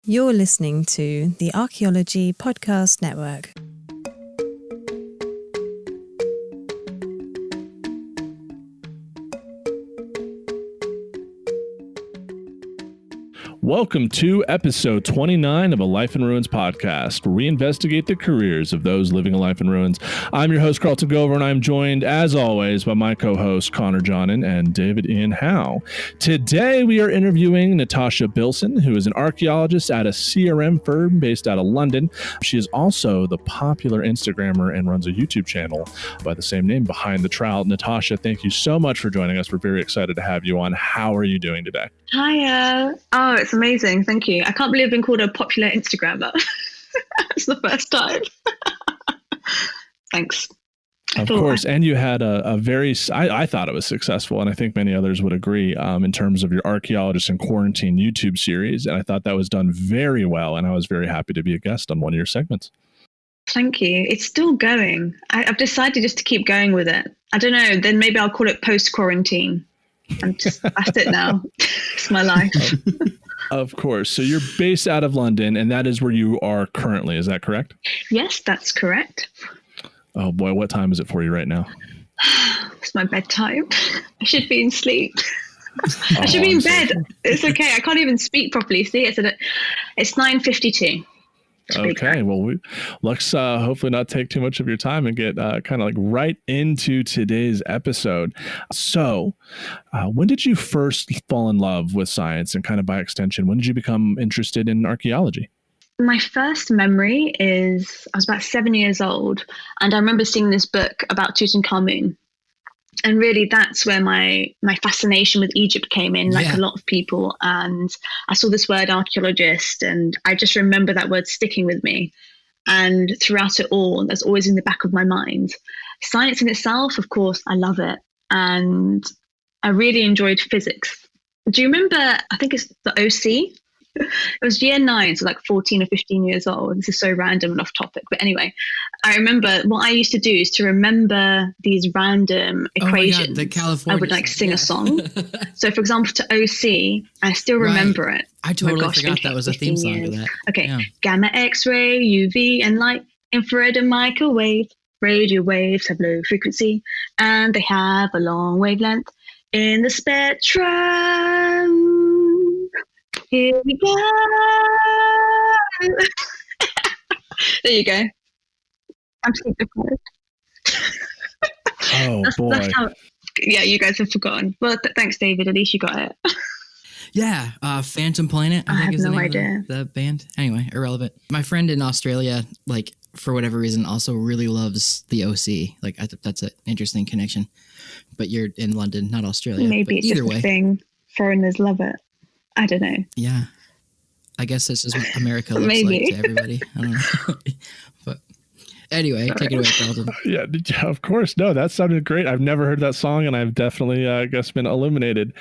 You're listening to the Archaeology Podcast Network. Welcome to episode 29 of A Life in Ruins podcast, where we investigate the careers of those living a life in ruins. I'm your host, Carlton Gover, and I'm joined, as always, by my co-hosts, Connor Johnen and David Ian Howe. Today, we are interviewing Natasha Billson, who is an archaeologist at a CRM firm based out of London. She is also the popular Instagrammer and runs a YouTube channel by the same name, Behind the Trowel. Natasha, thank you so much for joining us. We're very excited to have you on. How are you doing today? Hiya. Oh, it's amazing. Thank you. I can't believe I've been called a popular Instagrammer. It's the first time. Thanks. Of course. And you had a very, I thought it was successful, and I think many others would agree, in terms of your Archaeologists in Quarantine YouTube series. And I thought that was done very well. And I was very happy to be a guest on one of your segments. Thank you. It's still going. I've decided just to keep going with it. I don't know. Then maybe I'll call it post-quarantine. That's it now. It's my life. Of course. So you're based out of London, and that is where you are currently. Is that correct? Yes, that's correct. Oh boy, what time is it for you right now? It's my bedtime. I should be in sleep. I should be in bed. It's okay. I can't even speak properly. See, it's 9:52. Okay, well, let's hopefully not take too much of your time and get kind of like right into today's episode. So, when did you first fall in love with science, and kind of by extension, when did you become interested in archaeology? My first memory is I was about 7 years old, and I remember seeing this book about Tutankhamun. And really, that's where my fascination with Egypt came in, like a lot of people. And I saw this word archaeologist, and I just remember that word sticking with me. And throughout it all, that's always in the back of my mind. Science in itself, of course, I love it. And I really enjoyed physics. Do you remember, I think it's the OC? It was year 9, so like 14 or 15 years old. This is so random and off topic. But anyway, I remember what I used to do is to remember these random equations. Oh my God, the California. I would like sing a song. So for example, to OC, I still remember it. I totally forgot that was a theme song to that. Okay. Yeah. Gamma, X-ray, UV, and light, infrared and microwave. Radio waves have low frequency and they have a long wavelength in the spectrum. Here we go. There you go. I'm super proud. Oh, boy. That's how, yeah, you guys have forgotten. Well, thanks, David. At least you got it. Yeah, Phantom Planet. I have is no the name idea. Of the band. Anyway, irrelevant. My friend in Australia, like, for whatever reason, also really loves the OC. Like, I think that's an interesting connection. But you're in London, not Australia. Maybe it's just a thing. Foreigners love it. I don't know. Yeah. I guess this is what America looks like to everybody. I don't know. But anyway, take it away, Carlton. Yeah, of course. No, that sounded great. I've never heard that song, and I've definitely, I guess, been illuminated.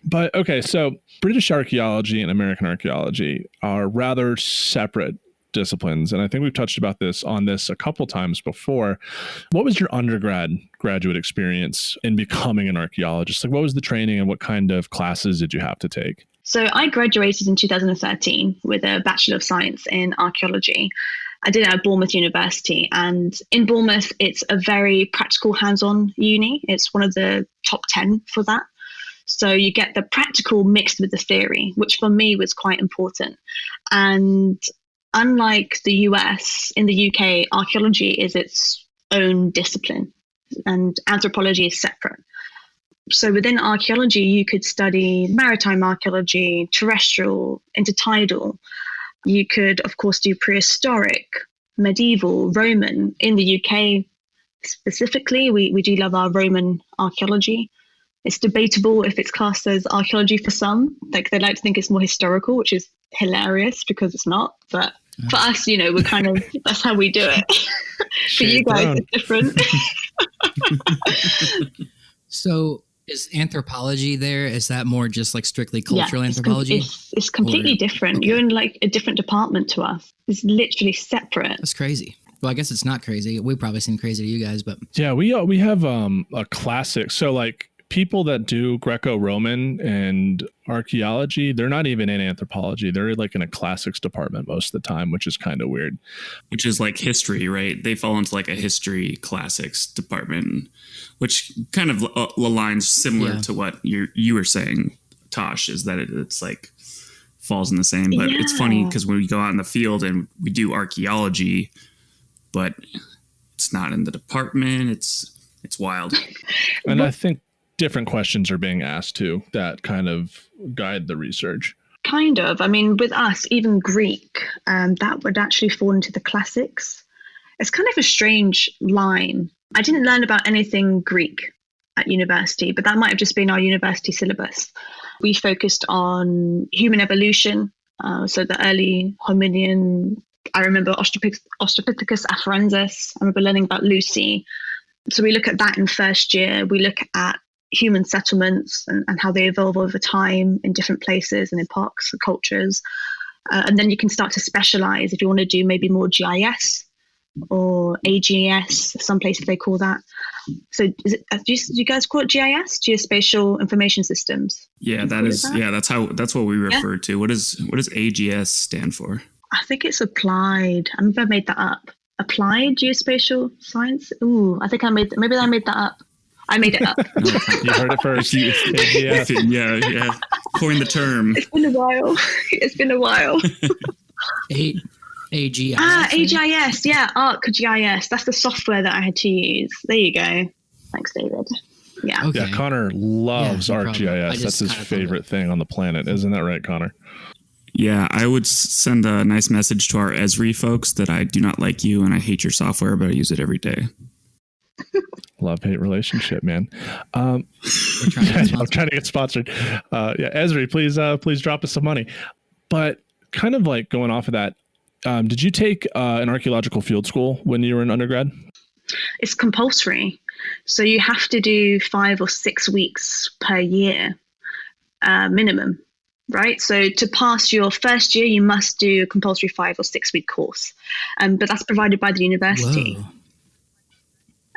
But okay, so British archaeology and American archaeology are rather separate disciplines. And I think we've touched about this a couple times before. What was your graduate experience in becoming an archaeologist? Like, what was the training and what kind of classes did you have to take? So I graduated in 2013 with a Bachelor of Science in Archaeology. I did it at Bournemouth University. And in Bournemouth, it's a very practical hands-on uni. It's one of the top 10 for that. So you get the practical mixed with the theory, which for me was quite important. And unlike the US, in the UK, archaeology is its own discipline and anthropology is separate. So within archaeology, you could study maritime archaeology, terrestrial, intertidal. You could, of course, do prehistoric, medieval, Roman. In the UK specifically, we do love our Roman archaeology. It's debatable if it's classed as archaeology for some. Like, they like to think it's more historical, which is hilarious because it's not. But for us, you know, we're kind of, that's how we do it. For you guys, it's different. So is anthropology there? Is that more just like strictly cultural anthropology? It's completely different. Okay. You're in like a different department to us. It's literally separate. That's crazy. Well, I guess it's not crazy. We probably seem crazy to you guys, but yeah, we have a classic. So like people that do Greco-Roman and archaeology, they're not even in anthropology. They're like in a classics department most of the time, which is kind of weird. Which is like history, right? They fall into like a history classics department, which kind of aligns similar to what you were saying, Tosh, is that it's like falls in the same. But it's funny because when we go out in the field and we do archaeology, but it's not in the department. It's wild. And I think different questions are being asked too that kind of guide the research. Kind of. I mean, with us, even Greek, that would actually fall into the classics. It's kind of a strange line. I didn't learn about anything Greek at university, but that might have just been our university syllabus. We focused on human evolution, so the early hominian. I remember Australopithecus afarensis. I remember learning about Lucy. So we look at that in first year. We look at human settlements and how they evolve over time in different places and epochs and cultures. And then you can start to specialize if you want to do maybe more GIS or AGS, some places they call that. So do you guys call it GIS, Geospatial Information Systems? Yeah, that's what we refer to. What does AGS stand for? I think it's applied. I remember I made that up. Applied Geospatial Science. Ooh, I think maybe I made that up. I made it up. You heard it first. Yeah. Coined the term. It's been a while. AGIS. AGIS. Yeah, ArcGIS. That's the software that I had to use. There you go. Thanks, David. Yeah. Okay. Yeah, Connor loves ArcGIS. That's his favorite thing on the planet. Isn't that right, Connor? Yeah, I would send a nice message to our Esri folks that I do not like you and I hate your software, but I use it every day. Love-hate relationship, man. I'm trying to get sponsored. Esri, please drop us some money. But kind of like going off of that, did you take an archaeological field school when you were in undergrad? It's compulsory. So you have to do 5 or 6 weeks per year minimum. Right. So to pass your first year, you must do a compulsory 5 or 6 week course. But that's provided by the university. Whoa.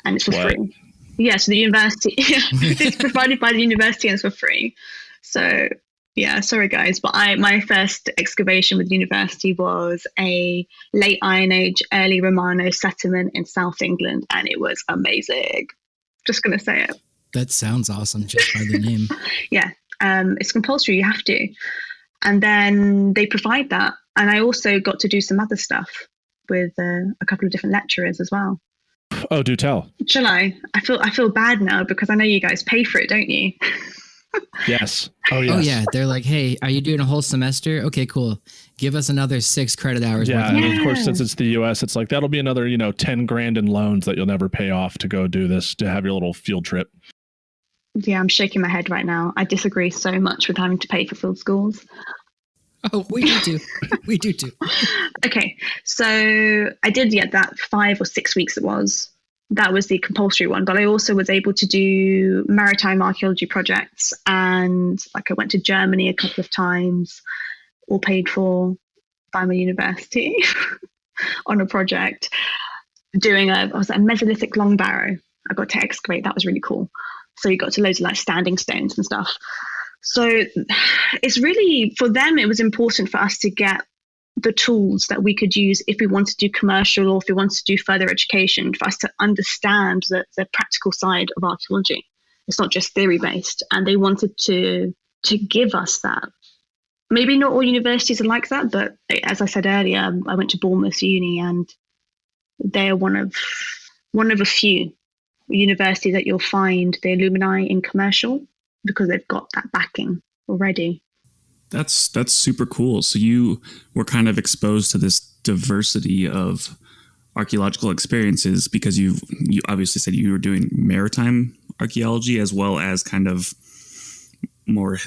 And it's for free. Yeah. So the university, it's provided by the university and it's for free. So yeah, sorry guys, but my first excavation with the university was a late Iron Age, early Romano settlement in South England. And it was amazing. Just going to say it. That sounds awesome just by the name. Yeah. It's compulsory, you have to. And then they provide that. And I also got to do some other stuff with a couple of different lecturers as well. Oh, do tell. Shall I? I feel bad now because I know you guys pay for it, don't you? Yes. Oh, yes. Oh, yeah. They're like, hey, are you doing a whole semester? Okay, cool. Give us another 6 credit hours. Yeah. And of course, since it's the US, it's like that'll be another, $10,000 in loans that you'll never pay off to go do this, to have your little field trip. Yeah, I'm shaking my head right now. I disagree so much with having to pay for field schools. Oh, we do too. We do too. Okay, so I did that 5 or 6 weeks it was. That was the compulsory one, but I also was able to do maritime archaeology projects, and I went to Germany a couple of times, all paid for by my university on a project doing a Mesolithic long barrow. I got to excavate. That was really cool. So you got to loads of standing stones and stuff. So it's really, for them, it was important for us to get the tools that we could use if we wanted to do commercial or if we wanted to do further education, for us to understand the practical side of archaeology. It's not just theory based. And they wanted to give us that. Maybe not all universities are like that, but as I said earlier, I went to Bournemouth Uni and they're one of a few university that you'll find the alumni in commercial because they've got that backing already. That's super cool. So you were kind of exposed to this diversity of archaeological experiences because you obviously said you were doing maritime archaeology as well as kind of more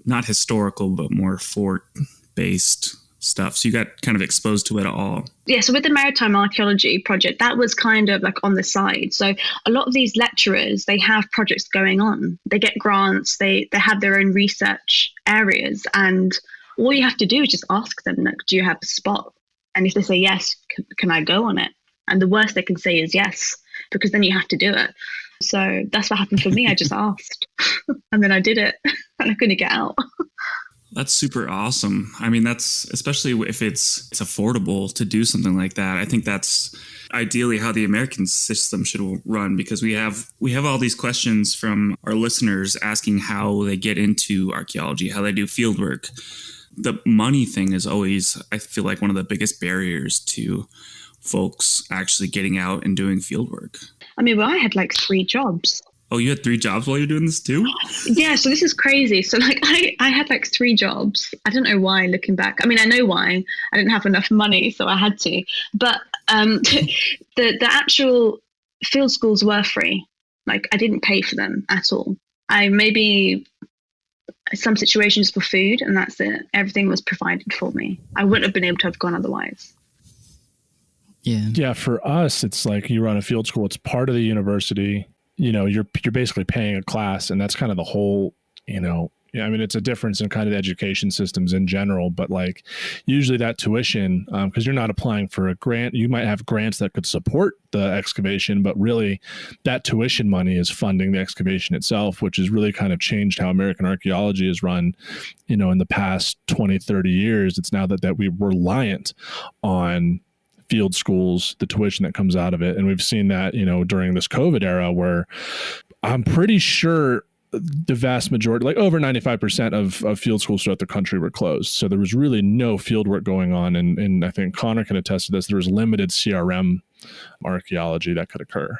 not historical but more fort based stuff. So you got kind of exposed to it all. Yeah, so with the maritime archaeology project, that was kind of like on the side. So a lot of these lecturers, they have projects going on. They get grants, they have their own research areas, and all you have to do is just ask them, like, do you have a spot? And if they say yes, can I go on it? And the worst they can say is yes, because then you have to do it. So that's what happened for me. I just asked and then I did it and I couldn't get out. That's super awesome. I mean, that's especially if it's affordable to do something like that. I think that's ideally how the American system should run, because we have all these questions from our listeners asking how they get into archaeology, how they do field work. The money thing is always, I feel like, one of the biggest barriers to folks actually getting out and doing field work. I mean, well, I had like 3 jobs. Oh, you had 3 jobs while you're doing this too? Yeah, so this is crazy. So like I had like 3 jobs. I don't know why, looking back. I mean, I know why. I didn't have enough money, so I had to. But the actual field schools were free. Like I didn't pay for them at all. I maybe some situations for food, and that's it. Everything was provided for me. I wouldn't have been able to have gone otherwise. Yeah. For us, it's like you run a field school. It's part of the university. You're basically paying a class, and that's kind of the whole, I mean, it's a difference in kind of the education systems in general, but like usually that tuition, because you're not applying for a grant, you might have grants that could support the excavation, but really that tuition money is funding the excavation itself, which has really kind of changed how American archaeology is run, in the past 20, 30 years. It's now that we're reliant on field schools, the tuition that comes out of it. And we've seen that, during this COVID era, where I'm pretty sure the vast majority, like over 95% of field schools throughout the country were closed. So there was really no field work going on. And I think Connor can attest to this. There was limited CRM archaeology that could occur.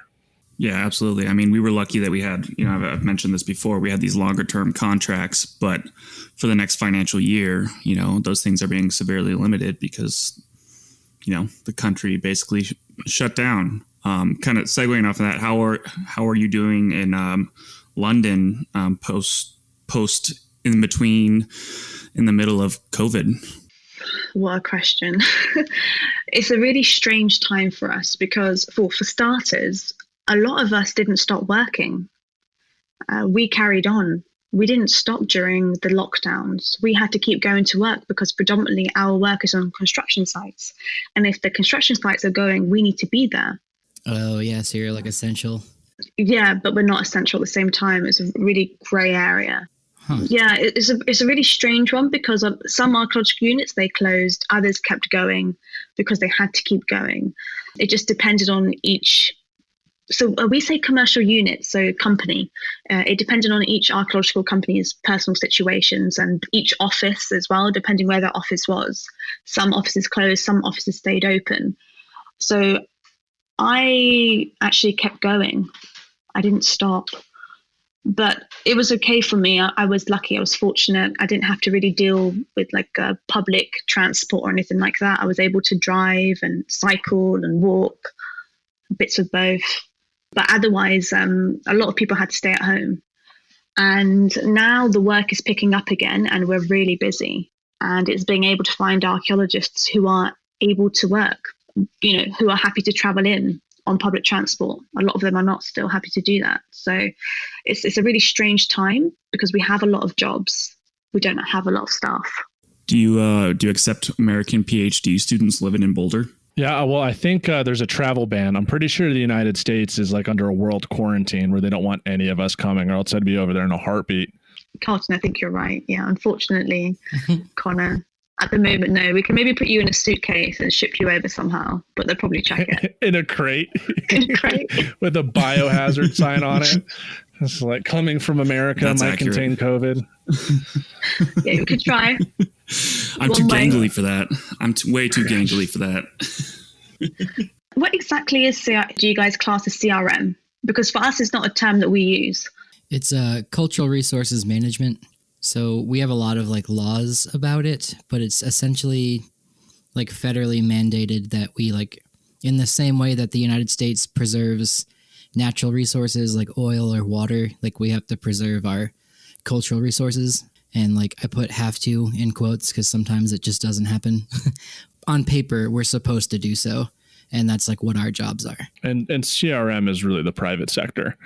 Yeah, absolutely. I mean, we were lucky that we had, I've mentioned this before, we had these longer term contracts, but for the next financial year, those things are being severely limited because the country basically shut down. Kind of segueing off of that, how are you doing in London post in between in the middle of COVID? What a question. It's a really strange time for us because for starters, a lot of us didn't stop working. We carried on. We didn't stop during the lockdowns. We had to keep going to work because predominantly our work is on construction sites. And if the construction sites are going, we need to be there. Oh, yeah. So you're like essential. Yeah, but we're not essential at the same time. It's a really grey area. Huh. Yeah, it's a really strange one because of some archaeological units, they closed, others kept going because they had to keep going. It just depended on each. So we say commercial unit, so company. It depended on each archaeological company's personal situations and each office as well, depending where their office was. Some offices closed, some offices stayed open. So I actually kept going. I didn't stop. But it was okay for me. I was lucky. I was fortunate. I didn't have to really deal with like public transport or anything like that. I was able to drive and cycle and walk, bits of both. But otherwise, a lot of people had to stay at home. And now the work is picking up again and we're really busy. And it's being able to find archaeologists who are able to work, who are happy to travel in on public transport. A lot of them are not still happy to do that. So it's a really strange time because we have a lot of jobs. We don't have a lot of staff. Do you accept American PhD students living in Boulder? Yeah, well, I think there's a travel ban. I'm pretty sure the United States is like under a world quarantine where they don't want any of us coming, or else I'd be over there in a heartbeat. Carlton, I think you're right. Yeah, unfortunately, Connor, at the moment, no. We can maybe put you in a suitcase and ship you over somehow, but they'll probably check it. In a crate. In a crate. With a biohazard sign on it. It's like coming from America. That's might accurate. Contain COVID. Yeah, you could try. I'm too gangly for that. I'm way too gangly for that. What exactly is do you guys class as CRM? Because for us, it's not a term that we use. It's cultural resources management. So we have a lot of like laws about it, but it's essentially like federally mandated that we like in the same way that the United States preserves natural resources like oil or water, like we have to preserve our cultural resources. And like I put have to in quotes because sometimes it just doesn't happen. On paper, we're supposed to do so. And that's like what our jobs are. And CRM is really the private sector.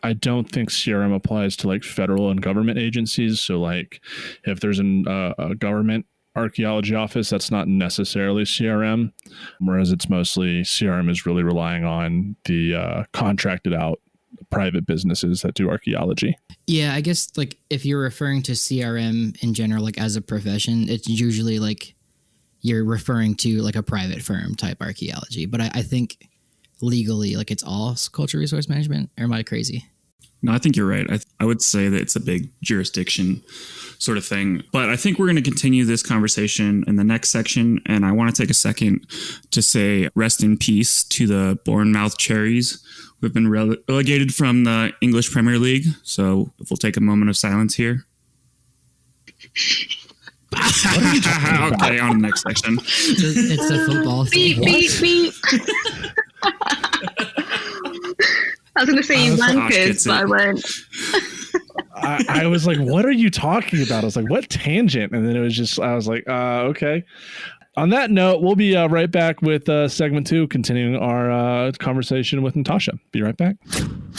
I don't think CRM applies to like federal and government agencies. So like if there's a government archaeology office, that's not necessarily CRM, whereas it's mostly CRM is really relying on the contracted out private businesses that do archaeology. Yeah, I guess like if you're referring to CRM in general, like as a profession, it's usually like you're referring to like a private firm type archaeology. But I think legally, like it's all cultural resource management. Or am I crazy? No, I think you're right. I would say that it's a big jurisdiction sort of thing. But I think we're going to continue this conversation in the next section. And I want to take a second to say rest in peace to the Bournemouth Cherries, who have been relegated from the English Premier League. So if we'll take a moment of silence here. Okay, on the next section. It's a football thing. Beep, beep, beep. I was going to say you wankers, but I won't. I was like, what are you talking about? I was like, what tangent? And then it was just, I was like, okay. On that note, we'll be right back with segment 2, continuing our conversation with Natasha. Be right back.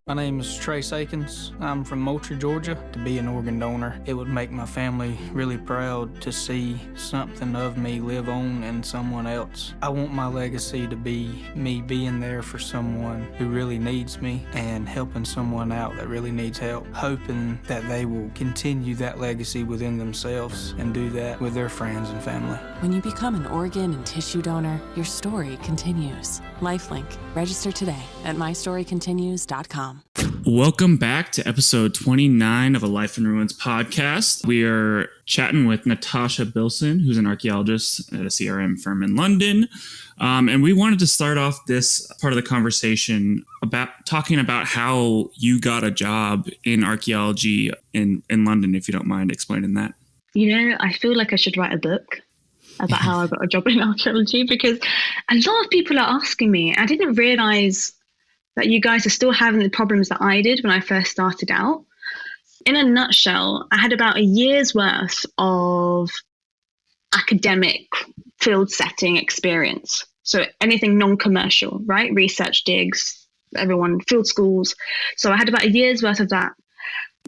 My name is Trace Akins. I'm from Moultrie, Georgia. To be an organ donor, it would make my family really proud to see something of me live on in someone else. I want my legacy to be me being there for someone who really needs me and helping someone out that really needs help, hoping that they will continue that legacy within themselves and do that with their friends and family. When you become an organ and tissue donor, your story continues. Lifelink. Register today at mystorycontinues.com. Welcome back to episode 29 of A Life in Ruins podcast. We are chatting with Natasha Billson, who's an archaeologist at a CRM firm in London. And we wanted to start off this part of the conversation about talking about how you got a job in archaeology in London, if you don't mind explaining that. You know, I feel like I should write a book about how I got a job in archaeology, because a lot of people are asking me. I didn't realize that you guys are still having the problems that I did when I first started out. In a nutshell, I had about a year's worth of academic field setting experience. So anything non-commercial, right? Research digs, everyone, field schools. So I had about a year's worth of that.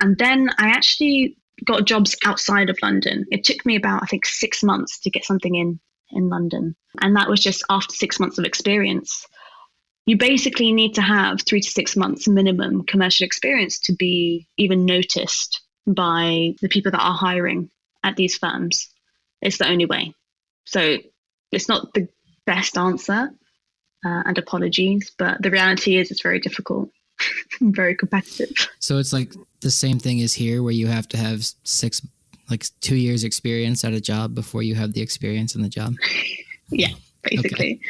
And then I actually got jobs outside of London. It took me about, I think, 6 months to get something in London. And that was just after 6 months of experience. You basically need to have 3 to 6 months minimum commercial experience to be even noticed by the people that are hiring at these firms. It's the only way. So it's not the best answer, and apologies, but the reality is it's very difficult, very competitive. So it's like the same thing as here, where you have to have 2 years experience at a job before you have the experience in the job. Yeah, basically.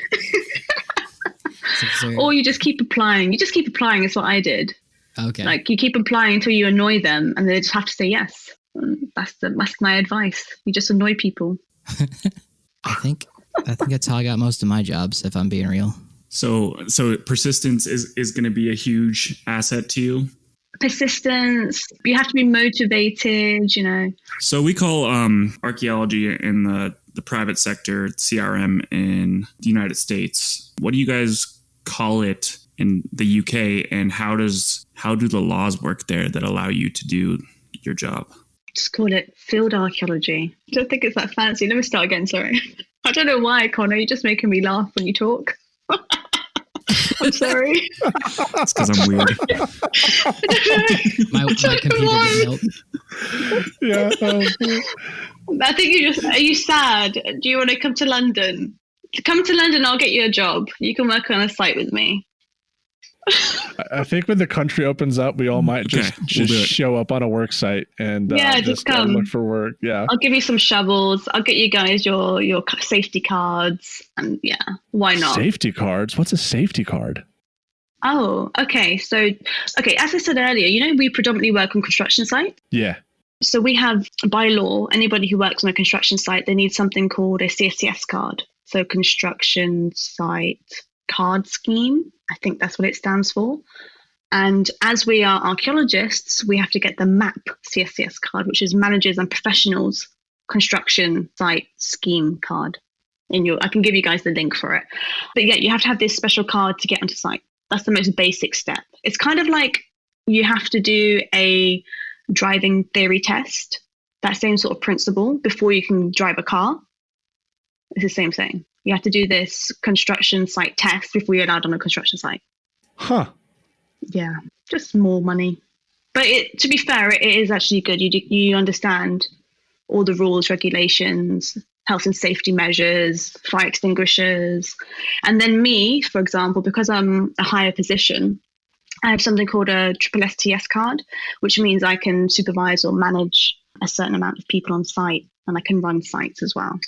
Okay. Or you just keep applying. You just keep applying. Is what I did. Okay. Like you keep applying until you annoy them, and they just have to say yes. That's my advice. You just annoy people. I think that's how I got most of my jobs, if I'm being real. So persistence is going to be a huge asset to you. Persistence. You have to be motivated, you know. So we call archaeology in the private sector CRM in the United States. What do you guys call it in the UK, and how do the laws work there that allow you to do your job? Just call it field archaeology. I don't think it's that fancy. Let me start again, sorry. I don't know why, Connor, you're just making me laugh when you talk. I'm sorry. It's because I'm weird. My computer didn't help. Yeah. I think are you sad? Do you want to come to London? Come to London, I'll get you a job. You can work on a site with me. I think when the country opens up, we all might just show up on a work site and just come look for work. Yeah, I'll give you some shovels. I'll get you guys your safety cards, and yeah, why not? Safety cards? What's a safety card? Oh, okay. So, as I said earlier, you know, we predominantly work on construction sites. Yeah. So we have, by law, anybody who works on a construction site, they need something called a CSCS card. So construction site card scheme. I think that's what it stands for. And as we are archaeologists, we have to get the MAP CSCS card, which is Managers and Professionals Construction Site Scheme card. I can give you guys the link for it. But yeah, you have to have this special card to get onto site. That's the most basic step. It's kind of like you have to do a driving theory test. that same sort of principle before you can drive a car. It's the same thing. You have to do this construction site test before you're allowed on a construction site. Huh. Yeah, just more money. But to be fair, it is actually good. You understand all the rules, regulations, health and safety measures, fire extinguishers. And then me, for example, because I'm a higher position, I have something called a triple STS card, which means I can supervise or manage a certain amount of people on site, and I can run sites as well.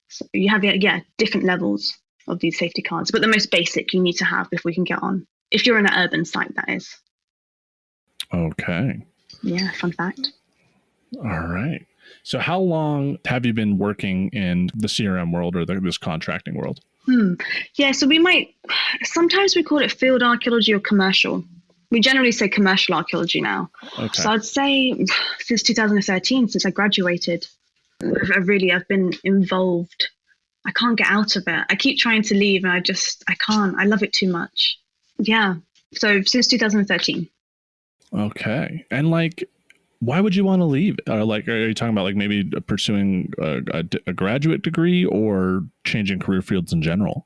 So you have, different levels of these safety cards, but the most basic you need to have before you can get on. If you're in an urban site, that is. Okay. Yeah, fun fact. All right. So how long have you been working in the CRM world or this contracting world? Yeah, so sometimes we call it field archaeology or commercial. We generally say commercial archaeology now. Okay. So I'd say since 2013, since I graduated, I've been involved. I can't get out of it. I keep trying to leave and I can't. I love it too much. Yeah. So since 2013. Okay. And why would you want to leave? Are you talking about maybe pursuing a graduate degree or changing career fields in general?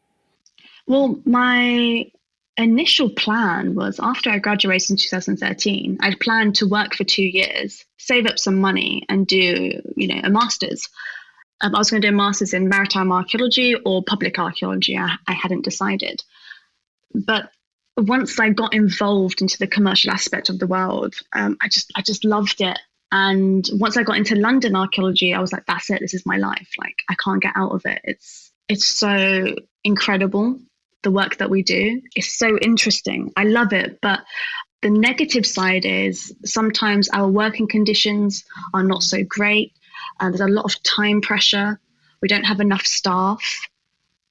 Well, my initial plan was after I graduated in 2013, I'd planned to work for 2 years, save up some money and do, a master's. I was going to do a master's in maritime archaeology or public archaeology. I hadn't decided. But once I got involved into the commercial aspect of the world, I just loved it. And once I got into London archaeology, I was like, that's it. This is my life. I can't get out of it. It's so incredible. The work that we do is so interesting. I love it. But the negative side is sometimes our working conditions are not so great. There's a lot of time pressure. We don't have enough staff.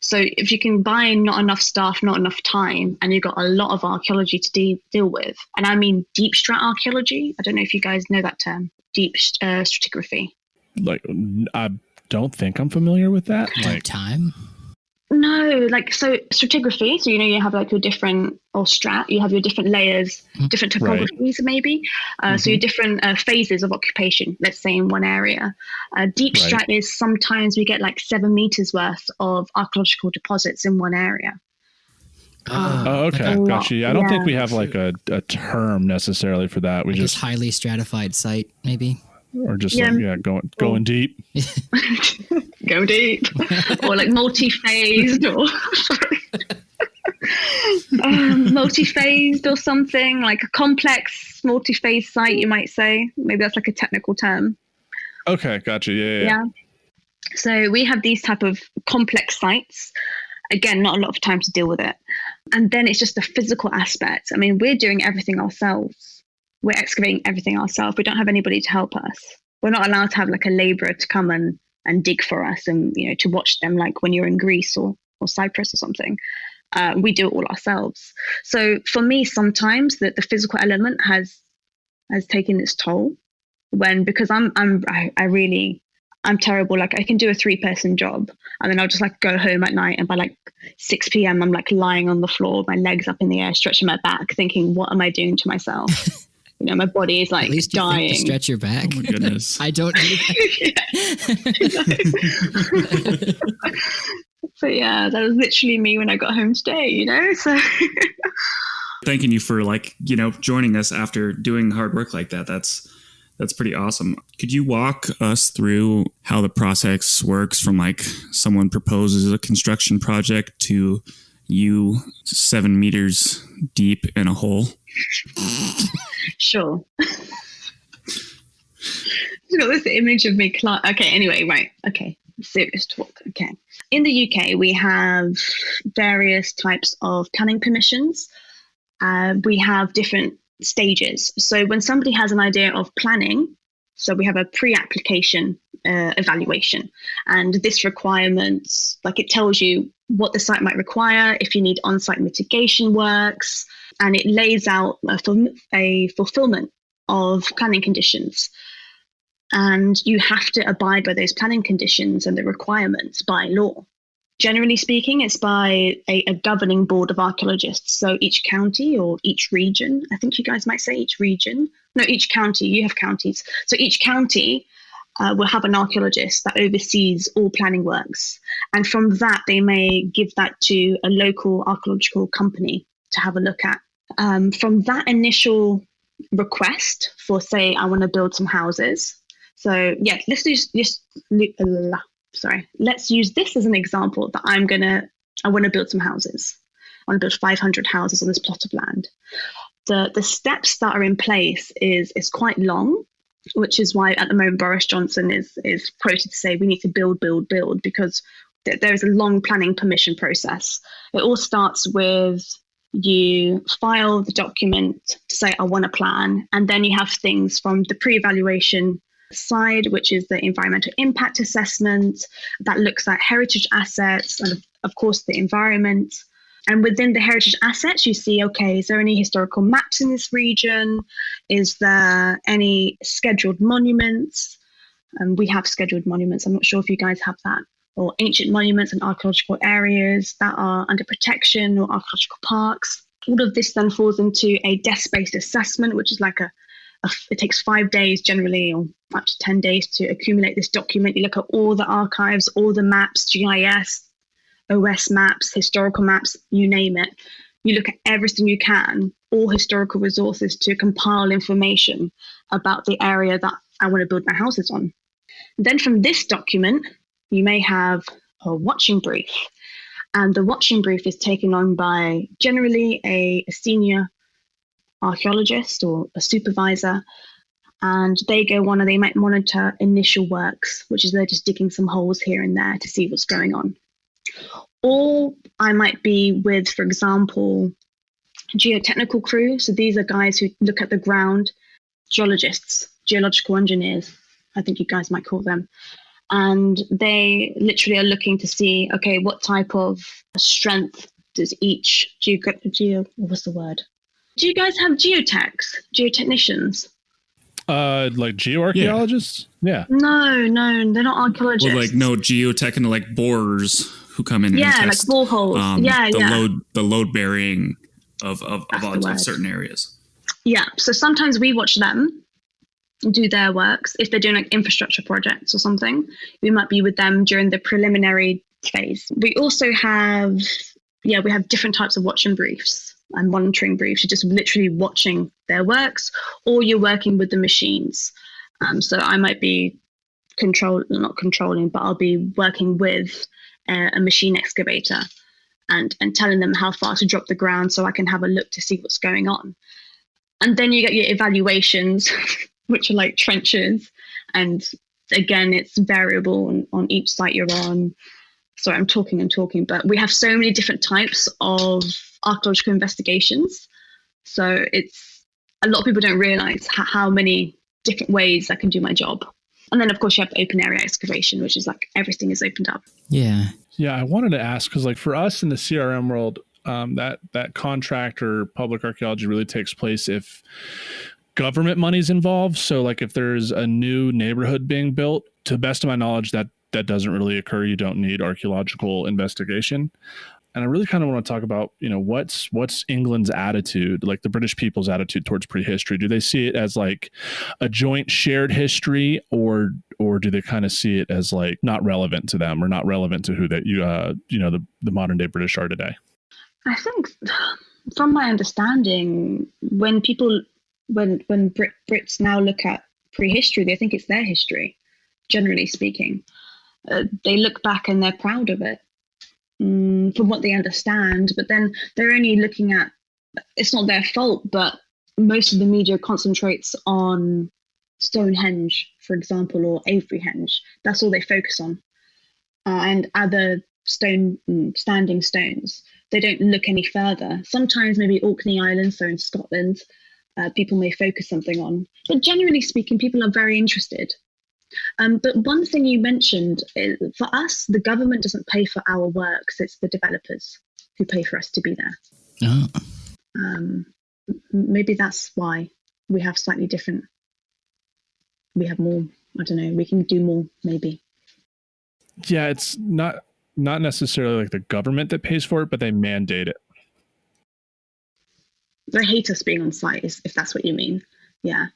So if you can buy not enough staff, not enough time, and you've got a lot of archaeology to deal with, and I mean deep strat archaeology. I don't know if you guys know that term, deep stratigraphy. I don't think I'm familiar with that. Time? No, so stratigraphy. So you have your different, or strat. You have your different layers, different topographies, maybe. So your different phases of occupation. Let's say in one area. Deep strat is sometimes we get 7 meters worth of archaeological deposits in one area. Okay, gotcha. Yeah, I don't think we have a term necessarily for that. We just highly stratified site, maybe. Or just going deep. Go deep. Or multi-phased or multi-phased or something, like a complex multi-phase site, you might say. Maybe that's a technical term. Okay, gotcha. Yeah. So we have these type of complex sites. Again, not a lot of time to deal with it. And then it's just the physical aspect. I mean, we're doing everything ourselves. We're excavating everything ourselves. We don't have anybody to help us. We're not allowed to have a labourer to come and dig for us and, to watch them when you're in Greece or Cyprus or something. We do it all ourselves. So for me, sometimes the physical element has taken its toll because I'm terrible. I can do a 3-person job and then I'll just go home at night and by 6 p.m. I'm lying on the floor, my legs up in the air, stretching my back, thinking, what am I doing to myself? My body is At least you dying. Think to stretch your back. Oh my goodness. I don't do that. But yeah, that was literally me when I got home today, so. Thanking you for joining us after doing hard work like that. That's pretty awesome. Could you walk us through how the process works from someone proposes a construction project to you 7 meters deep in a hole? Sure. Got this image of me. Okay, anyway, right. Okay, serious talk. Okay. In the UK, we have various types of planning permissions. We have different stages. So when somebody has an idea of planning, so we have a pre-application evaluation, and this requirements, it tells you what the site might require, if you need on-site mitigation works, and it lays out a fulfillment of planning conditions. And you have to abide by those planning conditions and the requirements by law. Generally speaking, it's by a governing board of archaeologists. So each county or each region, I think you guys might say each region. No, each county, you have counties. So each county will have an archaeologist that oversees all planning works. And from that, they may give that to a local archaeological company to have a look at. From that initial request for, say, I want to build some houses. So yeah, let's use this as an example that I want to build some houses. I want to build 500 houses on this plot of land. The steps that are in place is quite long, which is why at the moment Boris Johnson is quoted to say we need to build, because there is a long planning permission process. It all starts with you file the document to say I want a plan, and then you have things from the pre-evaluation side, which is the environmental impact assessment that looks at heritage assets and of course the environment. And within the heritage assets, you see, okay, is there any historical maps in this region? Is there any scheduled monuments? We have scheduled monuments. I'm not sure if you guys have that. Or ancient monuments and archaeological areas that are under protection or archaeological parks. All of this then falls into a desk-based assessment, which is like it takes 5 days generally, or up to 10 days to accumulate this document. You look at all the archives, all the maps, GIS, OS maps, historical maps, you name it. You look at everything you can, all historical resources to compile information about the area that I want to build my houses on. Then from this document, you may have a watching brief. And the watching brief is taken on by generally a senior archaeologist or a supervisor. And they go on and they might monitor initial works, which is they're just digging some holes here and there to see what's going on. Or I might be with, for example, geotechnical crew. So these are guys who look at the ground, geologists, geological engineers, I think you guys might call them. And they literally are looking to see, okay, what type of strength does each what's the word? Do you guys have geotechnicians? Like geoarchaeologists? Yeah. No, they're not archaeologists. Well, like no geotech, like borers who come in and test, like boreholes. The load bearing of certain areas. Yeah. So sometimes we watch them do their works. If they're doing like infrastructure projects or something, we might be with them during the preliminary phase. We also have, we have different types of watching briefs and monitoring briefs. You're just literally watching their works, or you're working with the machines. So I might be not controlling, but I'll be working with a machine excavator and telling them how far to drop the ground so I can have a look to see what's going on. And then you get your evaluations, which are like trenches. And again, it's variable on each site you're on. Sorry, I'm talking, but we have so many different types of archaeological investigations. So it's a lot of people don't realize how many different ways I can do my job. And then, of course, you have open area excavation, which is like everything is opened up. Yeah. Yeah, I wanted to ask, because like for us in the CRM world, that contract or public archaeology really takes place if government money's involved. So like if there's a new neighborhood being built, to the best of my knowledge, that doesn't really occur. You don't need archaeological investigation. And I really kind of want to talk about, what's England's attitude, like the British people's attitude towards prehistory. Do they see it as like a joint shared history, or do they kind of see it as like not relevant to them or not relevant to who the modern day British are today? I think from my understanding, when Brits now look at prehistory, they think it's their history, generally speaking. They look back and they're proud of it. From what they understand, but then they're only looking at, it's not their fault, but most of the media concentrates on Stonehenge, for example, or Averyhenge. That's all they focus on. And other standing stones. They don't look any further. Sometimes maybe Orkney Island, so in Scotland, people may focus something on. But generally speaking, people are very interested. But one thing you mentioned is, for us, the government doesn't pay for our works. It's the developers who pay for us to be there. Oh. Maybe that's why we have slightly different. We have more. I don't know. We can do more, maybe. Yeah, it's not. not necessarily like the government that pays for it, but they mandate it. They hate us being on site, if that's what you mean. Yeah.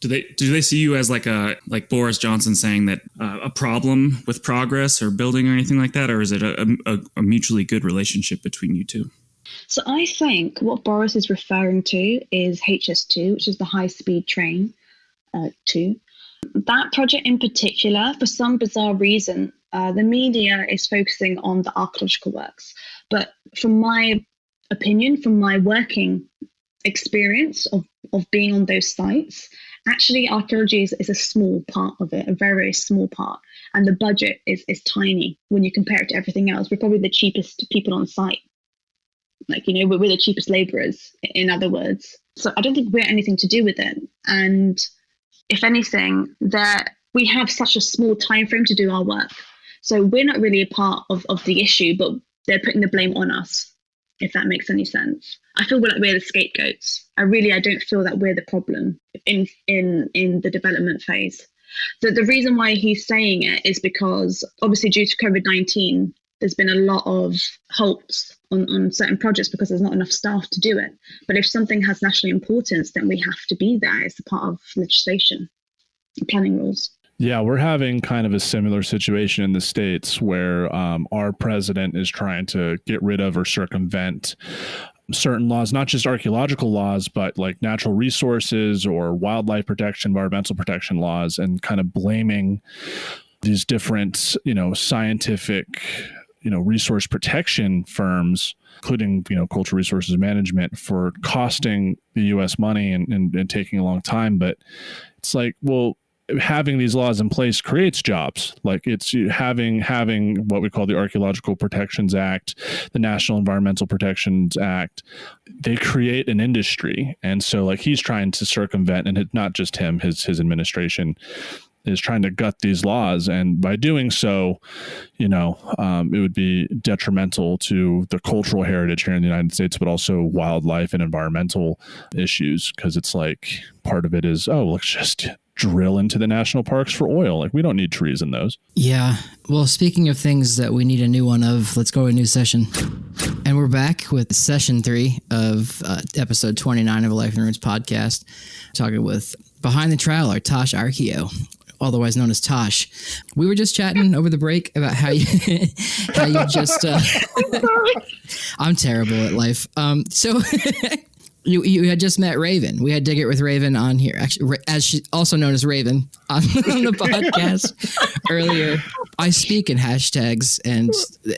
Do they see you as like Boris Johnson saying that a problem with progress or building or anything like that, or is it a mutually good relationship between you two? So I think what Boris is referring to is HS2, which is the high-speed train 2. That project in particular, for some bizarre reason, the media is focusing on the archaeological works. But from my opinion, from my working experience of being on those sites, actually archaeology is a small part of it, a very, very small part. And the budget is tiny when you compare it to everything else. We're probably the cheapest people on site. Like, you know, we're the cheapest laborers, in other words. So I don't think we're anything to do with it. And if anything, that we have such a small time frame to do our work. So we're not really a part of the issue, but they're putting the blame on us, if that makes any sense. I feel like we're the scapegoats. I don't feel that we're the problem in the development phase. The reason why he's saying it is because obviously due to COVID-19, there's been a lot of halts on certain projects because there's not enough staff to do it. But if something has national importance, then we have to be there. It's a part of legislation, planning rules. Yeah, we're having kind of a similar situation in the States where our president is trying to get rid of or circumvent certain laws, not just archaeological laws, but like natural resources or wildlife protection, environmental protection laws, and kind of blaming these different, scientific, resource protection firms, including, cultural resources management, for costing the U.S. money and taking a long time. But it's like, well, having these laws in place creates jobs. Like it's having what we call the Archaeological Protections Act, the National Environmental Protections Act. They create an industry. And so like he's trying to circumvent, and not just him, his administration is trying to gut these laws. And by doing so, it would be detrimental to the cultural heritage here in the United States, but also wildlife and environmental issues. Because it's like part of it is, let's just drill into the national parks for oil. Like we don't need trees in those. Yeah. Well, speaking of things that we need a new one of, let's go to a new session. And we're back with session 3 of episode 29 of a Life in Ruins podcast, talking with Behind the Trowel, Natasha Archeo, otherwise known as Tosh. We were just chatting over the break about how you just I'm terrible at life. So you had just met Raven. We had to get with Raven on here, actually, as she also known as Raven on the podcast earlier. I speak in hashtags and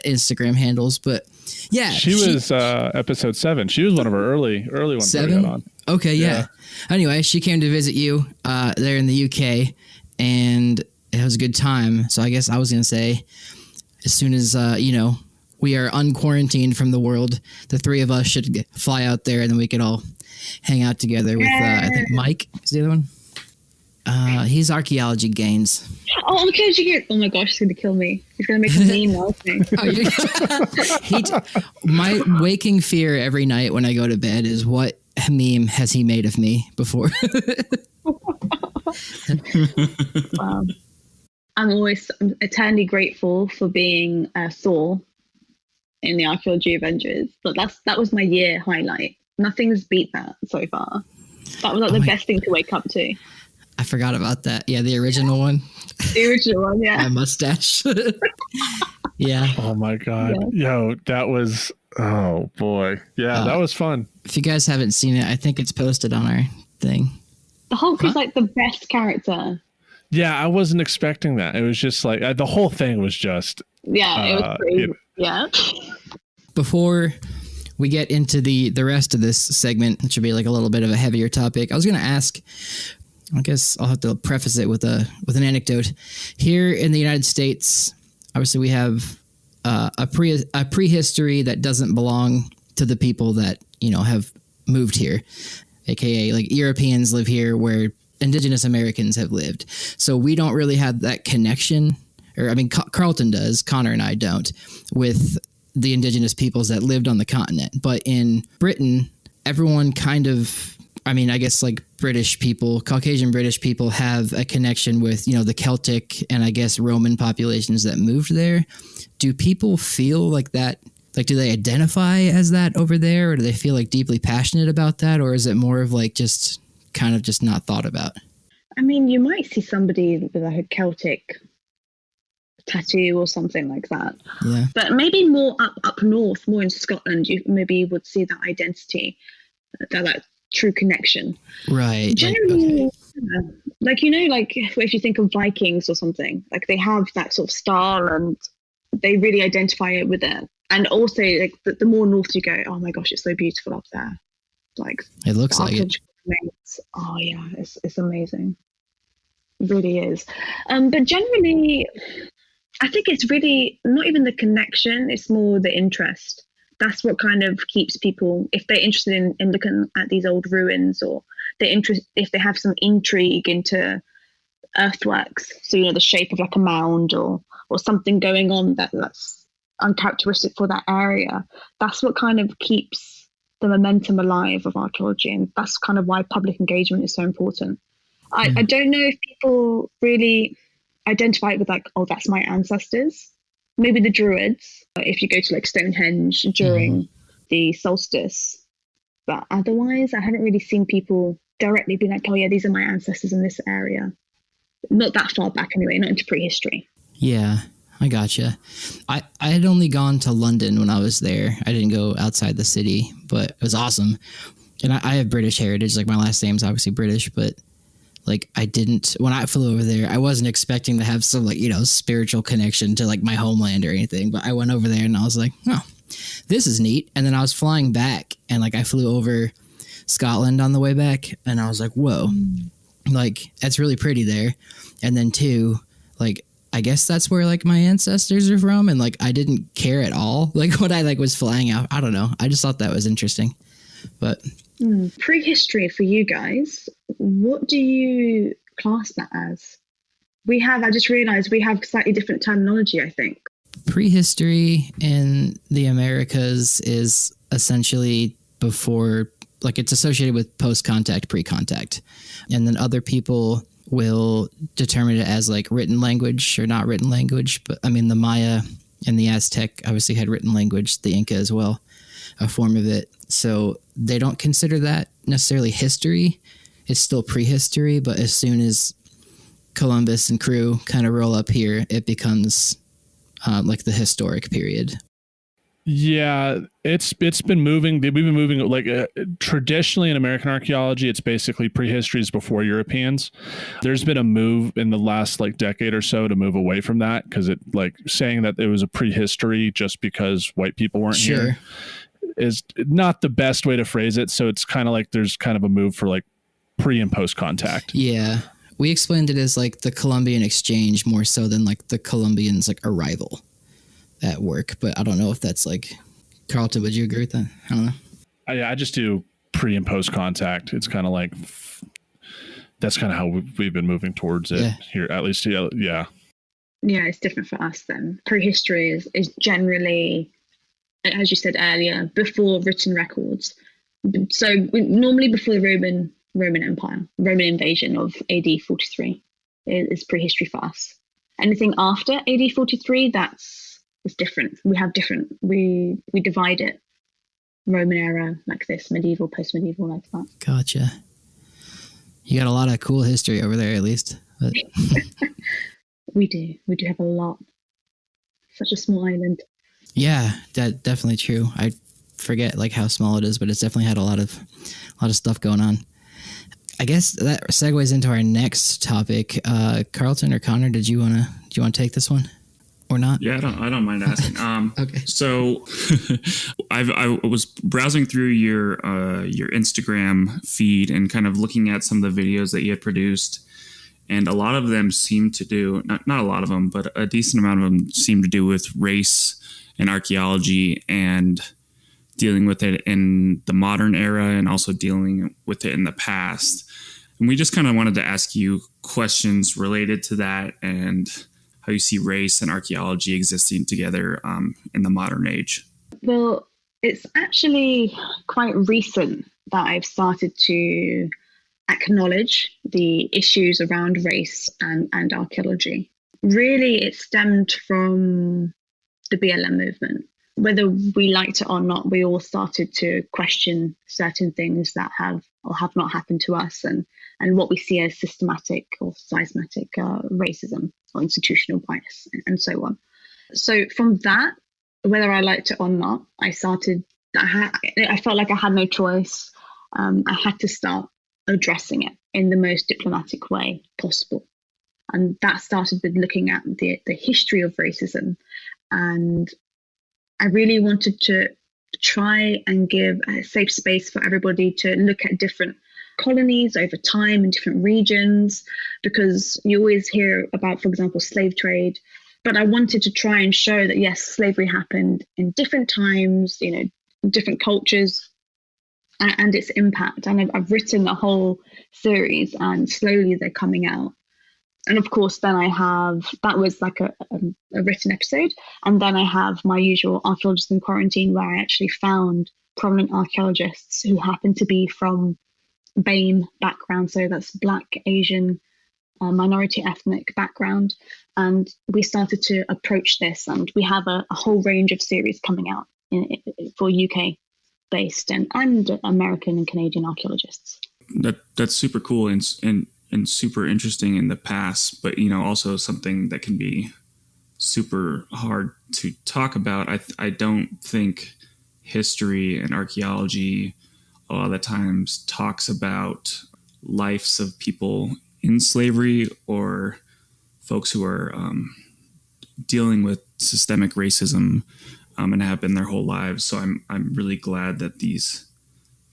Instagram handles, but yeah, she was episode 7. She was one of our early ones. 7? On. Okay, yeah. Anyway, she came to visit you there in the UK, and it was a good time. So I guess I was going to say, as soon as, we are unquarantined from the world, the 3 of us should fly out there, and then we could all hang out together with, I think Mike is the other one. He's Archaeology Gains. Oh, Archaeology Gains. Oh my gosh, he's going to kill me. He's going to make a meme of me. My waking fear every night when I go to bed is, what meme has he made of me before? I'm eternally grateful for being Thor in the Archaeology Avengers, but that was my year highlight. Nothing's beat that so far. That was like the best thing to wake up to. I forgot about that. Yeah, the original one. The original one, yeah. My mustache. Yeah. Oh my God. Yeah. Yo, that was, oh boy. Yeah, that was fun. If you guys haven't seen it, I think it's posted on our thing. The Hulk is like the best character. Yeah, I wasn't expecting that. It was just like, the whole thing was just. Yeah, it was crazy. Yeah. Before we get into the rest of this segment, which will be like a little bit of a heavier topic, I was going to ask, I guess I'll have to preface it with an anecdote. Here in the United States, obviously we have a prehistory that doesn't belong to the people that, have moved here, aka like Europeans live here where Indigenous Americans have lived. So we don't really have that connection, or I mean, Carlton does, Connor and I don't, with the indigenous peoples that lived on the continent. But in Britain, everyone kind of I mean, I guess like British people, Caucasian British people have a connection with, you know, the Celtic and I guess Roman populations that moved there. Do people feel like that? Like, do they identify as that over there, or do they feel like deeply passionate about that? Or is it more of like just kind of just not thought about? I mean, you might see somebody with like a Celtic tattoo or something like that. Yeah. But maybe more up north, more in Scotland, you maybe would see that identity, that true connection. Right. Generally, like, you know, like if you think of Vikings or something, like they have that sort of style and they really identify it with it. And also, like the more north you go, oh my gosh, it's so beautiful up there. Like It looks like it. Oh yeah, it's amazing. It really is. But generally, I think it's really not even the connection, it's more the interest. That's what kind of keeps people, if they're interested in looking at these old ruins, or if they have some intrigue into earthworks, so, you know, the shape of like a mound or something going on that's uncharacteristic for that area, that's what kind of keeps the momentum alive of archaeology. And that's kind of why public engagement is so important. I don't know if people really identify it with like, oh, that's my ancestors. Maybe the Druids, if you go to like Stonehenge during the solstice. But otherwise, I haven't really seen people directly be like, oh yeah, these are my ancestors in this area. Not that far back anyway, not into prehistory. Yeah, I gotcha. I had only gone to London when I was there. I didn't go outside the city, but it was awesome. And I have British heritage. Like, my last name's obviously British, but like, when I flew over there, I wasn't expecting to have some, like, you know, spiritual connection to like my homeland or anything. But I went over there and I was like, oh, this is neat. And then I was flying back and like I flew over Scotland on the way back and I was like, whoa, like that's really pretty there. And then too, like, I guess that's where like my ancestors are from. And like, I didn't care at all. Like when I like was flying out, I don't know. I just thought that was interesting, but prehistory for you guys, what do you class that as? I just realized we have slightly different terminology, I think. Prehistory in the Americas is essentially before, like, it's associated with post-contact, pre-contact. And then other people will determine it as like written language or not written language. But I mean, the Maya and the Aztec obviously had written language, the Inca as well, a form of it. So they don't consider that necessarily history. It's still prehistory, but as soon as Columbus and crew kind of roll up here, it becomes like the historic period. Yeah, it's been moving. We've been moving like traditionally in American archaeology, it's basically prehistory is before Europeans. There's been a move in the last like decade or so to move away from that, because it like saying that it was a prehistory just because white people weren't here is not the best way to phrase it. So it's kind of like there's kind of a move for like pre and post contact. Yeah. We explained it as like the Columbian exchange more so than like the Columbians like arrival at work. But I don't know if that's like, Carlton, would you agree with that? I don't know. I just do pre and post contact. It's kind of like, that's kind of how we've been moving towards it here, at least. Yeah. Yeah, it's different for us then. Prehistory is generally, as you said earlier, before written records. So normally before the Roman Empire, Roman invasion of AD 43 is prehistory for us. Anything after AD 43, it's different. We divide it. Roman era like this, medieval, post-medieval like that. Gotcha. You got a lot of cool history over there, at least. But We do have a lot. Such a small island. Yeah, that's definitely true. I forget like how small it is, but it's definitely had a lot of stuff going on. I guess that segues into our next topic. Carlton or Connor, do you want to take this one or not? Yeah, I don't mind asking. Okay. So I was browsing through your Instagram feed and kind of looking at some of the videos that you had produced, and a lot of them seem to do not a lot of them, but a decent amount of them seem to do with race and archaeology and dealing with it in the modern era and also dealing with it in the past. And we just kind of wanted to ask you questions related to that and how you see race and archaeology existing together in the modern age. Well, it's actually quite recent that I've started to acknowledge the issues around race and archaeology. Really, it stemmed from the BLM movement. Whether we liked it or not, we all started to question certain things that have or have not happened to us, and what we see as systematic or systematic racism or institutional bias and so on. So from that, whether I liked it or not, I felt like I had no choice. I had to start addressing it in the most diplomatic way possible. And that started with looking at the history of racism. And I really wanted to try and give a safe space for everybody to look at different colonies over time in different regions, because you always hear about, for example, slave trade. But I wanted to try and show that, yes, slavery happened in different times, different cultures, and its impact. And I've written a whole series, and slowly they're coming out. And of course, then that was like a written episode. And then I have my usual Archaeologists in Quarantine, where I actually found prominent archaeologists who happen to be from BAME background. So that's Black, Asian, minority ethnic background. And we started to approach this, and we have a whole range of series coming out for UK based and American and Canadian archaeologists. That's super cool and super interesting in the past, but also something that can be super hard to talk about. I don't think history and archaeology a lot of the times talks about lives of people in slavery or folks who are dealing with systemic racism and have been their whole lives. So I'm really glad that these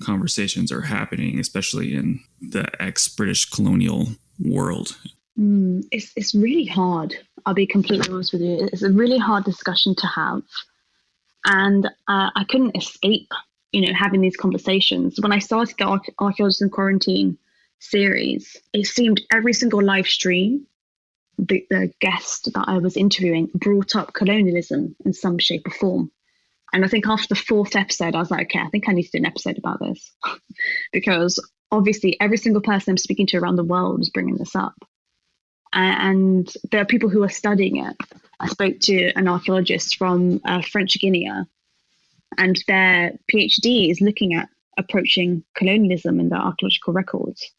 conversations are happening, especially in the ex-British colonial world. It's really hard. I'll be completely honest with you. It's a really hard discussion to have. And I couldn't escape, having these conversations. When I started the Archaeologists in Quarantine series, it seemed every single live stream, the guest that I was interviewing brought up colonialism in some shape or form. And I think after the fourth episode, I was like, okay, I think I need to do an episode about this. Because obviously every single person I'm speaking to around the world is bringing this up. And there are people who are studying it. I spoke to an archaeologist from French Guinea, and their PhD is looking at approaching colonialism in their archaeological records.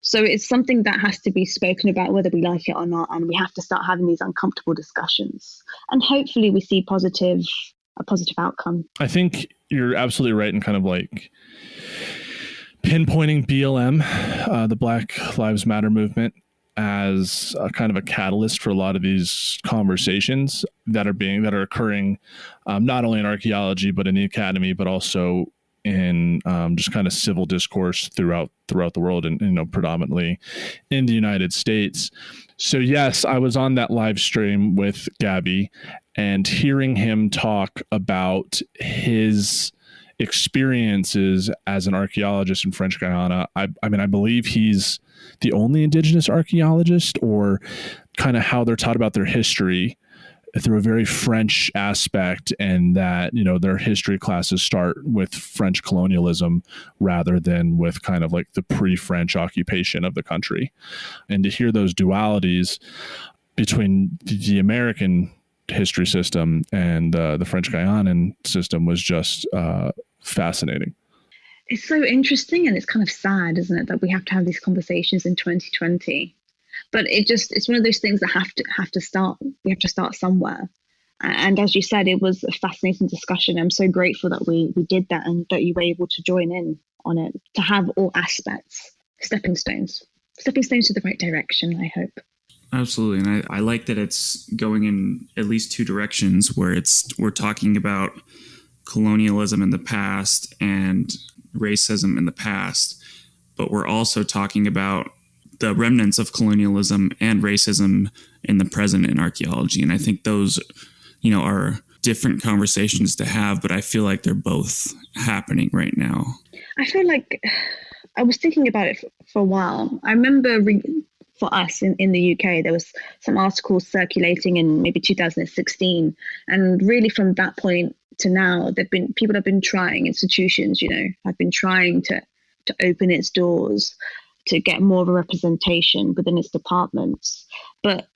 So it's something that has to be spoken about whether we like it or not, and we have to start having these uncomfortable discussions. And hopefully we see a positive outcome. I think you're absolutely right in kind of like pinpointing BLM, the Black Lives Matter movement, as a kind of a catalyst for a lot of these conversations that are occurring not only in archaeology but in the academy, but also in just kind of civil discourse throughout the world, and predominantly in the United States. So yes, I was on that live stream with Gabby, and hearing him talk about his experiences as an archaeologist in French Guiana. I believe he's the only indigenous archaeologist, or kind of how they're taught about their history through a very French aspect, and that, their history classes start with French colonialism rather than with kind of like the pre-French occupation of the country. And to hear those dualities between the American history system and the French Guianan system was just fascinating. It's so interesting, and it's kind of sad, isn't it, that we have to have these conversations in 2020. But it's one of those things that have to start. We have to start somewhere. And as you said, it was a fascinating discussion. I'm so grateful that we did that, and that you were able to join in on it, to have all aspects, stepping stones to the right direction, I hope. Absolutely. And I like that it's going in at least two directions, where we're talking about colonialism in the past and racism in the past, but we're also talking about the remnants of colonialism and racism in the present in archaeology. And I think those, are different conversations to have, but I feel like they're both happening right now. I feel like I was thinking about it for a while. I remember for us in the UK, there was some articles circulating in maybe 2016. And really from that point to now, people have been trying, institutions, have been trying to open its doors, to get more of a representation within its departments. But,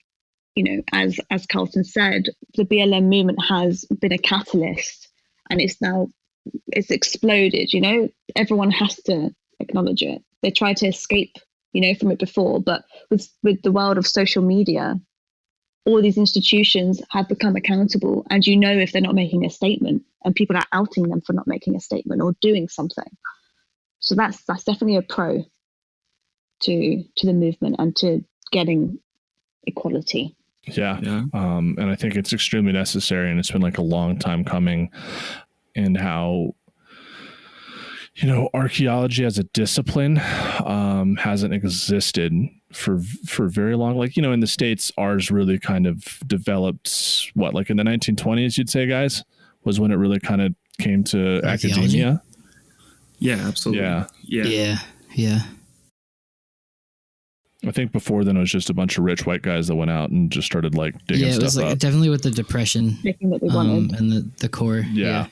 as Carlton said, the BLM movement has been a catalyst, and it's exploded. Everyone has to acknowledge it. They tried to escape, from it before, but with the world of social media, all these institutions have become accountable, and if they're not making a statement, and people are outing them for not making a statement or doing something. So that's definitely a pro to the movement and to getting equality. Yeah. And I think it's extremely necessary, and it's been like a long time coming. And how, archaeology as a discipline hasn't existed for very long. Like, in the States, ours really kind of developed, like in the 1920s, you'd say, guys, was when it really kind of came to academia. Yeah, absolutely. Yeah. I think before then it was just a bunch of rich white guys that went out and just started like digging stuff up. Yeah, it was like definitely with the Depression making what they wanted. And the core. Yeah.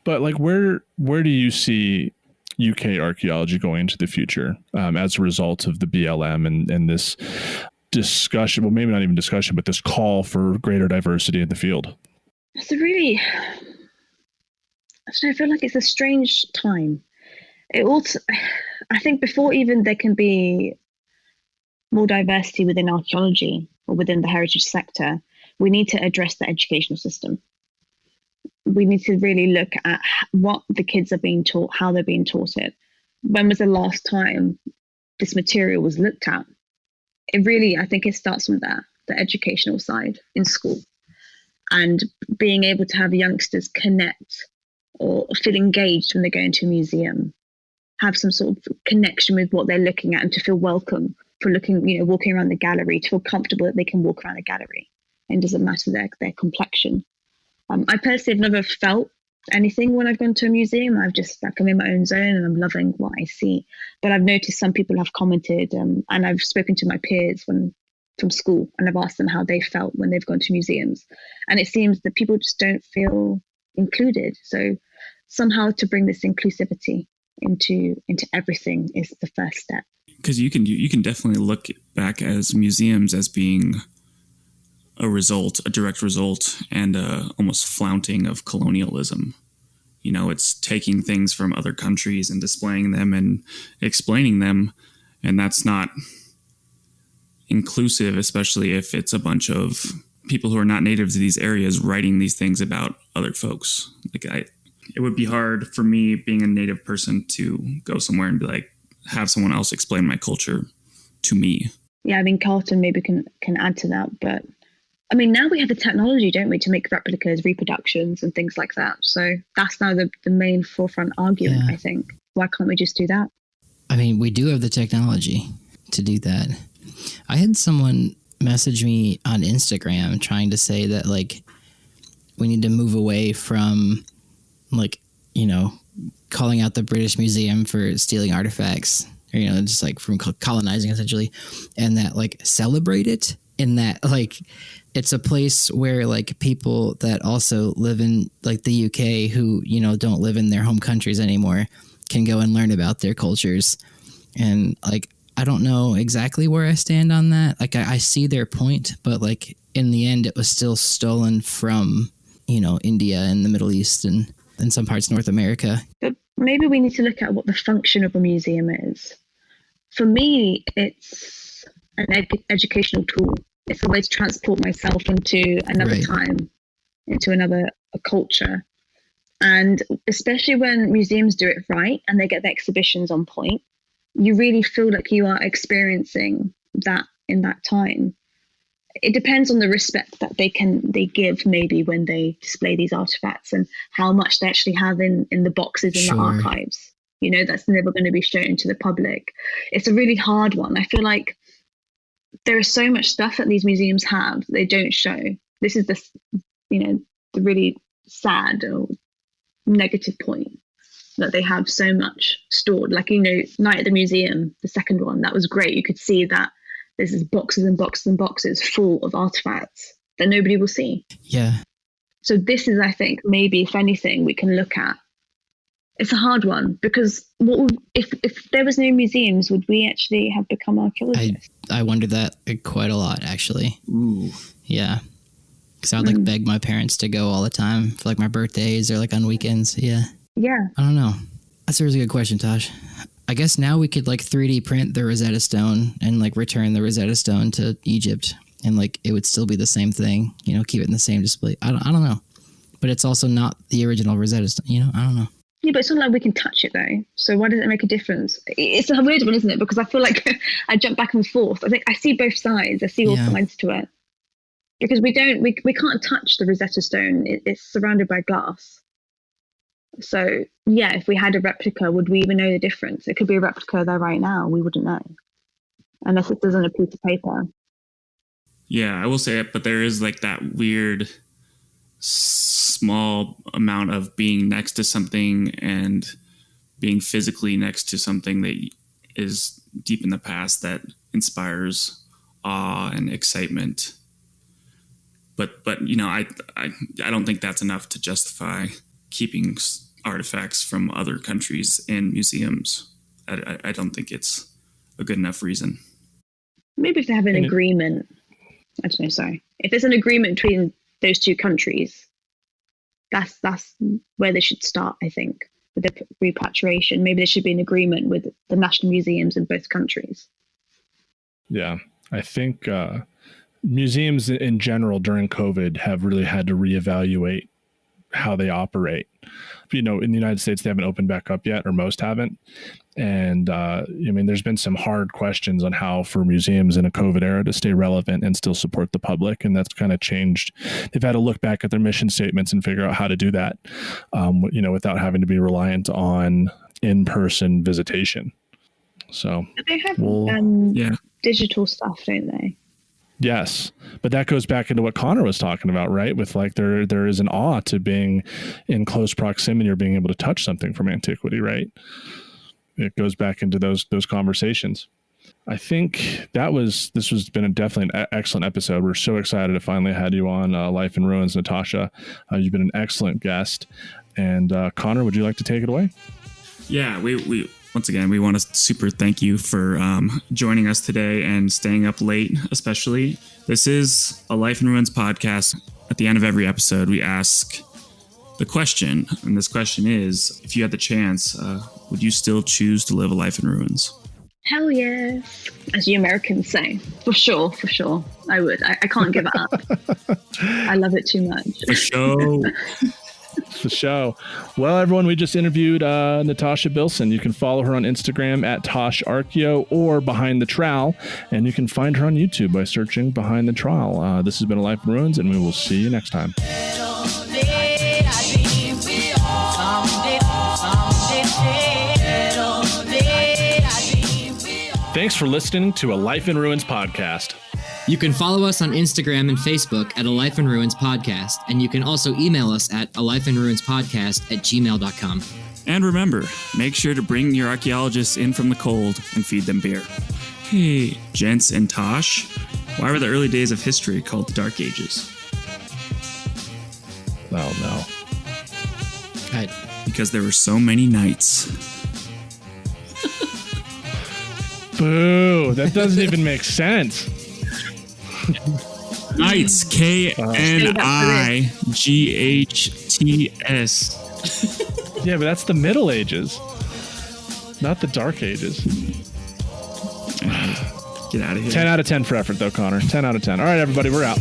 But like, where do you see UK archaeology going into the future as a result of the BLM and this discussion? Well, maybe not even discussion, but this call for greater diversity in the field. It's I feel like it's a strange time. I think before even there can be more diversity within archaeology or within the heritage sector, we need to address the educational system. We need to really look at what the kids are being taught, how they're being taught it. When was the last time this material was looked at? I think it starts from there, the educational side in school, and being able to have youngsters connect or feel engaged when they go into a museum, have some sort of connection with what they're looking at, and to feel welcome for walking around the gallery, to feel comfortable that they can walk around the gallery and doesn't matter their complexion. I personally have never felt anything when I've gone to a museum. I'm in my own zone and I'm loving what I see. But I've noticed some people have commented, and I've spoken to my peers from school, and I've asked them how they felt when they've gone to museums. And it seems that people just don't feel included. So somehow to bring this inclusivity into everything is the first step. Because you can definitely look back as museums as being a direct result, and almost flaunting of colonialism. It's taking things from other countries and displaying them and explaining them, and that's not inclusive, especially if it's a bunch of people who are not native to these areas writing these things about other folks. It would be hard for me, being a native person, to go somewhere and be like, have someone else explain my culture to me. Yeah, Carlton maybe can add to that, but now we have the technology, don't we, to make replicas, reproductions, and things like that. So that's now the main forefront argument, I think. Why can't we just do that? We do have the technology to do that. I had someone message me on Instagram trying to say that, we need to move away from, calling out the British Museum for stealing artifacts, or, just from colonizing, essentially, and that, celebrate it, in that, it's a place where people that also live in the UK who, don't live in their home countries anymore can go and learn about their cultures. And I don't know exactly where I stand on that. I see their point, but in the end, it was still stolen from, India and the Middle East and some parts of North America. But maybe we need to look at what the function of a museum is. For me, it's an educational tool. It's a way to transport myself into another time, into another culture. And especially when museums do it right and they get the exhibitions on point, you really feel like you are experiencing that in that time. It depends on the respect that they give, maybe, when they display these artifacts, and how much they actually have in the boxes in the archives. That's never going to be shown to the public. It's a really hard one. I feel like there is so much stuff that these museums have that they don't show. This is the really sad or negative point, that they have so much stored. Night at the Museum, the second one, that was great. You could see that there's boxes and boxes and boxes full of artifacts that nobody will see. Yeah. So this is, I think, maybe if anything, we can look at. It's a hard one because if there was no museums, would we actually have become archaeologists? I wonder that quite a lot, actually. Ooh. Yeah. Because I would like beg my parents to go all the time for like my birthdays or like on weekends. Yeah. Yeah. I don't know. That's a really good question, Tosh. I guess now we could like 3D print the Rosetta Stone and like return the Rosetta Stone to Egypt, and like it would still be the same thing, you know, keep it in the same display. I don't know. But it's also not the original Rosetta Stone, you know? I don't know. Yeah, but it's not like we can touch it though. So why does it make a difference? It's a weird one, isn't it? Because I feel like I jump back and forth. I think I see both sides. I see all sides to it. Because we can't touch the Rosetta Stone. It's surrounded by glass. So yeah, if we had a replica, would we even know the difference? It could be a replica there right now. We wouldn't know. Unless it does on a piece of paper. Yeah, I will say it, but there is like that weird small amount of being next to something and being physically next to something that is deep in the past that inspires awe and excitement. But you know, I don't think that's enough to justify keeping artifacts from other countries in museums. I don't think it's a good enough reason. Maybe if they have an agreement. I don't know, sorry. If there's an agreement between those two countries, that's where they should start, I think, with the repatriation. Maybe there should be an agreement with the national museums in both countries. Yeah, I think museums in general during COVID have really had to reevaluate how they operate. You know, in the United States, they haven't opened back up yet, or most haven't. And I mean, there's been some hard questions on how for museums in a COVID era to stay relevant and still support the public. And that's kind of changed. They've had to look back at their mission statements and figure out how to do that, you know, without having to be reliant on in-person visitation. So they have digital stuff, don't they? Yes, but that goes back into what Connor was talking about, right? With like there is an awe to being in close proximity or being able to touch something from antiquity, right? It goes back into those conversations. I think this has been definitely an excellent episode. We're so excited to finally had you on Life in Ruins, Natasha. You've been an excellent guest. And Connor, would you like to take it away? Yeah, we once again, we want to super thank you for joining us today and staying up late, especially. This is a Life in Ruins podcast. At the end of every episode, we ask the question, and this question is, if you had the chance, would you still choose to live a life in ruins? Hell yes. As you Americans say. For sure. I would. I can't give it up. I love it too much. For sure. The show. Well, everyone, we just interviewed Natasha Billson. You can follow her on Instagram at ToshArcheo or Behind the Trowel, and you can find her on YouTube by searching Behind the Trowel. This has been A Life in Ruins, and we will see you next time. Thanks for listening to A Life in Ruins podcast. You can follow us on Instagram and Facebook at A Life in Ruins Podcast, and you can also email us at alifeinruinspodcast@gmail.com. And remember, make sure to bring your archaeologists in from the cold and feed them beer. Hey, gents and Tosh, why were the early days of history called the Dark Ages? Oh, no. Because there were so many nights. Boo, that doesn't even make sense. Knights, KNIGHTS. Yeah, but that's the Middle Ages, not the Dark Ages. Get out of here. 10 out of 10 for effort, though, Connor. 10 out of 10. All right, everybody, we're out.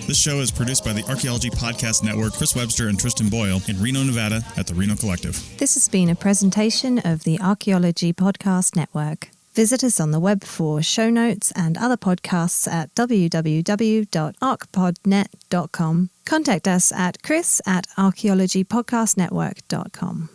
This show is produced by the Archaeology Podcast Network, Chris Webster and Tristan Boyle in Reno, Nevada at the Reno Collective. This has been a presentation of the Archaeology Podcast Network. Visit us on the web for show notes and other podcasts at www.archpodnet.com. Contact us at chris@archaeologypodcastnetwork.com.